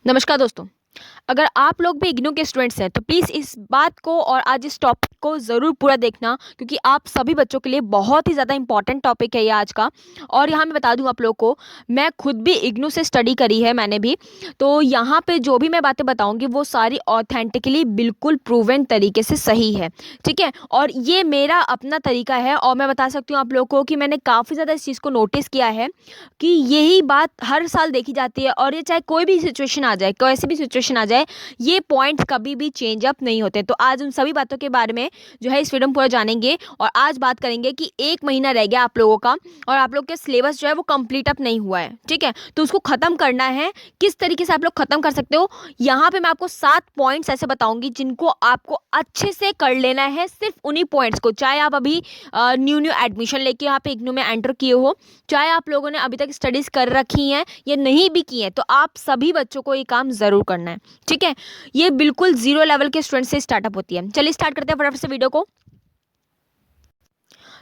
नमस्कार दोस्तों। अगर आप लोग भी इग्नू के स्टूडेंट्स हैं तो प्लीज़ इस बात को और आज इस टॉपिक को ज़रूर पूरा देखना, क्योंकि आप सभी बच्चों के लिए बहुत ही ज़्यादा इंपॉर्टेंट टॉपिक है ये आज का। और यहाँ मैं बता दूँ आप लोग को, मैं खुद भी इग्नू से स्टडी करी है मैंने भी। तो यहाँ पे जो भी मैं बातें बताऊँगी वो सारी ऑथेंटिकली बिल्कुल प्रूवन तरीके से सही है, ठीक है। और ये मेरा अपना तरीका है और मैं बता सकती हूँ आप लोग को कि मैंने काफ़ी ज़्यादा इस चीज़ को नोटिस किया है कि यही बात हर साल देखी जाती है। और ये चाहे कोई भी सिचुएशन आ जाए, कैसी भी सिचुएशन आ जाए, ये पॉइंट्स कभी भी चेंज अप नहीं होते। तो आज उन सभी बातों के बारे में जो है इस वीडियो में पूरा जानेंगे। और आज बात करेंगे कि 1 महीना रह गया आप लोगों का और आप लोग के सिलेबस जो है वो कंप्लीट अप नहीं हुआ है, ठीक है। तो उसको ख़त्म करना है, किस तरीके से आप लोग ख़त्म कर सकते हो। यहाँ पे मैं आपको 7 पॉइंट्स ऐसे बताऊंगी जिनको आपको अच्छे से कर लेना है। सिर्फ उन्हीं पॉइंट्स को, चाहे आप अभी न्यू एडमिशन लेके यहाँ पे इग्नू में एंटर किए हो, चाहे आप लोगों ने अभी तक स्टडीज़ कर रखी हैं या नहीं भी की हैं, तो आप सभी बच्चों को ये काम ज़रूर करना है, ठीक है। ये बिल्कुल जीरो लेवल के स्टूडेंट से स्टार्टअप होती है। चलिए स्टार्ट करते हैं फटाफट से वीडियो को।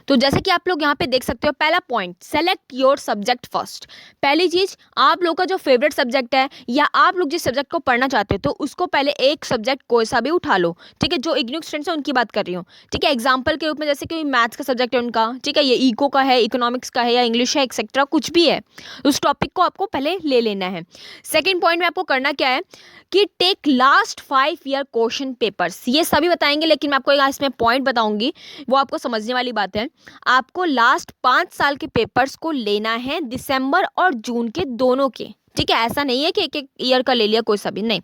तो जैसे कि आप लोग यहाँ पे देख सकते हो, पहला point, select your subject first. पहली चीज, आप लोग का जो फेवरेट सब्जेक्ट है या आप लोग जिस सब्जेक्ट को पढ़ना चाहते हो तो उसको पहले एक सब्जेक्ट कोई सा भी उठा लो, ठीक है। जो इग्नू स्टूडेंट्स है उनकी बात कर रही हूँ, ठीक है। एग्जाम्पल के रूप में जैसे कि मैथ्स का सब्जेक्ट है उनका, ठीक है, ये इको का है, इकोनॉमिक्स का है या इंग्लिश है, एक्सेट्रा कुछ भी है, उस टॉपिक को आपको पहले ले लेना है। सेकेंड पॉइंट में आपको करना क्या है कि take last 5 year question papers. ये सभी बताएंगे लेकिन मैं आपको इसमें पॉइंट बताऊंगी, वो आपको समझने वाली बात है। आपको लास्ट 5 साल के पेपर्स को लेना है, दिसंबर और जून के दोनों के, ठीक है। ऐसा नहीं है कि एक एक ईयर का ले लिया कोई सा भी, नहीं।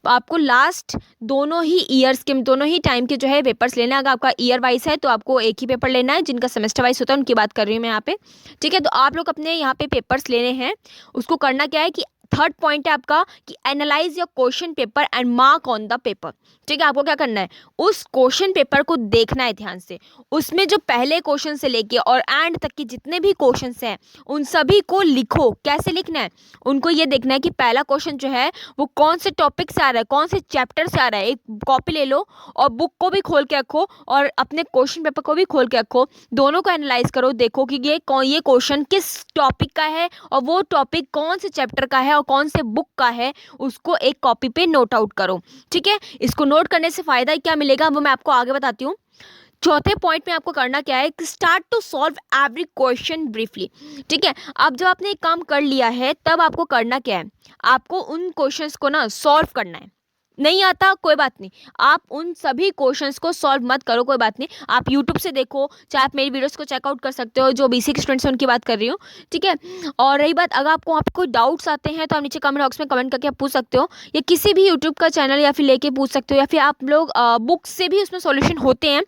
आपको लास्ट दोनों ही ईयर्स के, दोनों ही टाइम के जो है पेपर्स लेना है। अगर आपका ईयर वाइज है तो आपको एक ही पेपर लेना है, जिनका सेमेस्टर वाइज होता है उनकी बात कर रही हूँ मैं यहाँ पे, ठीक है। तो आप लोग अपने यहाँ पे पेपर्स लेने हैं। उसको करना क्या है कि थर्ड पॉइंट है आपका कि analyse your question paper and mark on the paper, ठीक है। आपको क्या करना है, उस क्वेश्चन पेपर को देखना है ध्यान से। उसमें जो पहले क्वेश्चन से लेके और एंड तक के जितने भी क्वेश्चंस हैं उन सभी को लिखो। कैसे लिखना है, उनको ये देखना है कि पहला क्वेश्चन जो है वो कौन से टॉपिक से आ रहा है, कौन से चैप्टर से आ रहा है। एक कॉपी ले लो और बुक को भी खोल के रखो और अपने क्वेश्चन पेपर को भी खोल के रखो। दोनों को एनालाइज करो, देखो कि ये क्वेश्चन किस टॉपिक का है और वो टॉपिक कौन से चैप्टर का है और कौन से बुक का है। उसको एक कॉपी पे नोट आउट करो, ठीक है। इसको नोट करने से फायदा क्या मिलेगा वो मैं आपको आगे बताती हूँ। चौथे पॉइंट में आपको करना क्या है, start to solve every question briefly, ठीक है। अब जब आपने एक काम कर लिया है तब आपको करना क्या है, आपको उन क्वेश्चंस को ना सॉल्व करना है। नहीं आता कोई बात नहीं, आप उन सभी क्वेश्चंस को सॉल्व मत करो, कोई बात नहीं। आप यूट्यूब से देखो, चाहे आप मेरी वीडियोस को चेकआउट कर सकते हो, जो बेसिक स्टूडेंट्स हैं उनकी बात कर रही हूँ, ठीक है। और रही बात, अगर आपको वहाँ पे कोई डाउट्स आते हैं तो आप नीचे कमेंट बॉक्स में कमेंट करके आप पूछ सकते हो, या किसी भी यूट्यूब का चैनल या फिर लेके पूछ सकते हो, या फिर आप लोग बुक्स से भी उसमें सॉल्यूशन होते हैं,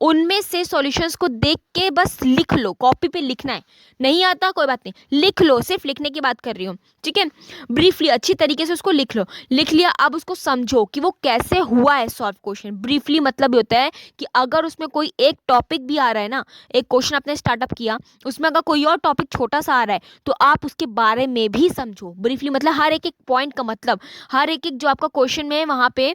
उनमें से सॉल्यूशंस को देख के बस लिख लो। कॉपी पे लिखना है, नहीं आता कोई बात नहीं, लिख लो, सिर्फ लिखने की बात कर रही हूँ, ठीक है। ब्रीफली अच्छी तरीके से उसको लिख लो। लिख लिया, अब उसको समझो कि वो कैसे हुआ है सॉल्व क्वेश्चन। ब्रीफली मतलब ये होता है कि अगर उसमें कोई एक टॉपिक भी आ रहा है ना, एक क्वेश्चन आपने स्टार्टअप किया, उसमें अगर कोई और टॉपिक छोटा सा आ रहा है तो आप उसके बारे में भी समझो। ब्रीफली मतलब हर एक एक पॉइंट का मतलब, हर एक एक जो आपका क्वेश्चन में वहाँ पे,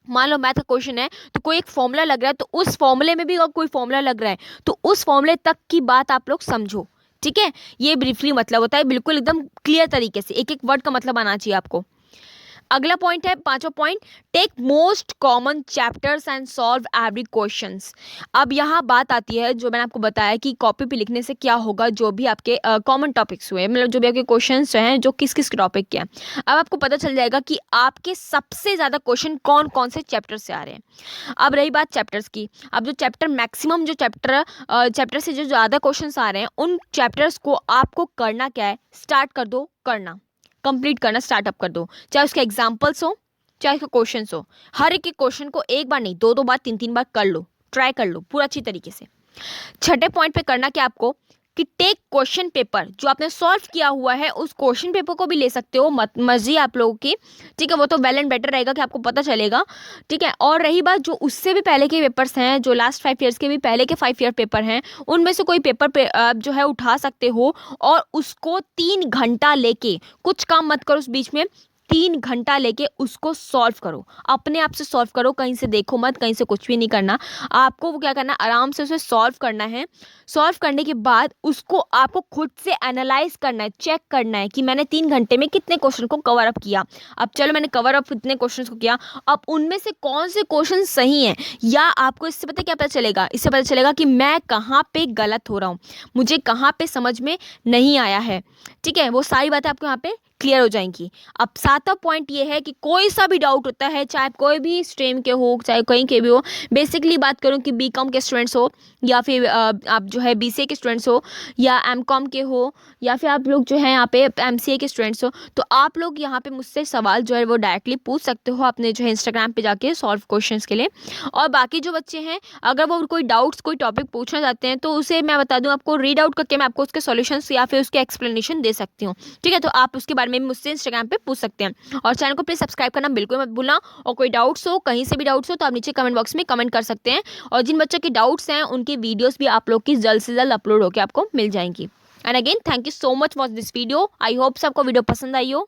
मान लो मैथ का क्वेश्चन है तो कोई एक फॉर्मूला लग रहा है तो उस फॉर्मूले में भी अगर कोई फॉर्मूला लग रहा है तो उस फॉर्मूले तक की बात आप लोग समझो, ठीक है। ये ब्रीफली मतलब होता है, बिल्कुल एकदम क्लियर तरीके से एक एक वर्ड का मतलब आना चाहिए आपको। अगला पॉइंट है, पांचवा point, take most common chapters and solve every questions. अब यहाँ बात आती है जो मैंने आपको बताया कि कॉपी पे लिखने से क्या होगा, जो भी आपके कॉमन टॉपिक्स हुए, मतलब जो भी आपके क्वेश्चंस हैं जो किस किस टॉपिक के हैं, अब आपको पता चल जाएगा कि आपके सबसे ज़्यादा क्वेश्चन कौन कौन से चैप्टर से आ रहे हैं। अब रही बात चैप्टर्स की, अब जो चैप्टर मैक्सिमम जो चैप्टर से जो ज़्यादा क्वेश्चन आ रहे हैं उन चैप्टर्स को आपको करना क्या है, स्टार्ट कर दो करना, कंप्लीट करना स्टार्टअप कर दो। चाहे उसके एग्जाम्पल्स हो, चाहे उसके क्वेश्चन हो, हर एक क्वेश्चन को एक बार नहीं, दो दो बार, तीन तीन बार कर लो, ट्राई कर लो पूरा अच्छी तरीके से। छठे पॉइंट पे करना क्या आपको कि टेक क्वेश्चन पेपर, जो आपने सॉल्व किया हुआ है उस क्वेश्चन पेपर को भी ले सकते हो, मर्जी आप लोगों की, ठीक है। वो तो वेल एंड बेटर रहेगा कि आपको पता चलेगा, ठीक है। और रही बात जो उससे भी पहले के पेपर्स हैं, जो लास्ट 5 ईयर्स के भी पहले के 5 ईयर पेपर हैं, उनमें से कोई पेपर आप जो है उठा सकते हो और उसको 3 घंटा लेके, कुछ काम मत करो उस बीच में, 3 घंटा लेके उसको सॉल्व करो, अपने आप से सॉल्व करो, कहीं से देखो मत, कहीं से कुछ भी नहीं करना। आपको वो क्या करना, आराम से उसे सॉल्व करना है। सॉल्व करने के बाद उसको आपको खुद से एनालाइज करना है, चेक करना है कि मैंने 3 घंटे में कितने क्वेश्चन को कवर अप किया। अब चलो मैंने कवर अप इतने क्वेश्चन को किया, अब उनमें से कौन से क्वेश्चन सही हैं, या आपको इससे पता क्या पता चलेगा, इससे पता चलेगा कि मैं कहाँ पे गलत हो रहा हूँ, मुझे कहाँ पे समझ में नहीं आया है। ठीक है, वो सारी बातें आपको यहाँ पे क्लियर हो जाएंगी। अब 7वां पॉइंट ये है कि कोई सा भी डाउट होता है, चाहे कोई भी स्ट्रीम के हो, चाहे कहीं के भी हो, बेसिकली बात करूं कि बीकॉम के स्टूडेंट्स हो, या फिर आप जो है बीसीए के स्टूडेंट्स हो, या एमकॉम के हो, या फिर आप लोग जो है यहाँ पे एमसीए के स्टूडेंट्स हो, तो आप लोग यहाँ पे मुझसे सवाल जो है वो डायरेक्टली पूछ सकते हो अपने जो है इंस्टाग्राम पे जाके सॉल्व क्वेश्चंस के लिए। और बाकी जो बच्चे हैं, अगर वो कोई डाउट्स, कोई टॉपिक पूछना चाहते हैं, तो उसे मैं बता दूं, आपको रीड आउट करके मैं आपको उसके सॉल्यूशंस या फिर उसके एक्सप्लेनेशन दे सकती हूँ। ठीक है, तो आप उसके बारे में मुझसे इंस्टाग्राम पे पूछ सकते हैं। और चैनल को प्लीज सब्सक्राइब करना बिल्कुल मत भूलना। और कोई डाउट्स हो, कहीं से भी डाउट्स हो, तो आप नीचे कमेंट बॉक्स में कमेंट कर सकते हैं। और जिन बच्चों के डाउट्स हैं उनकी वीडियोस भी आप लोग की जल्द से जल्द अपलोड होकर आपको मिल जाएंगी। And again thank you so much for this video. I hope सबको वीडियो पसंद आई हो।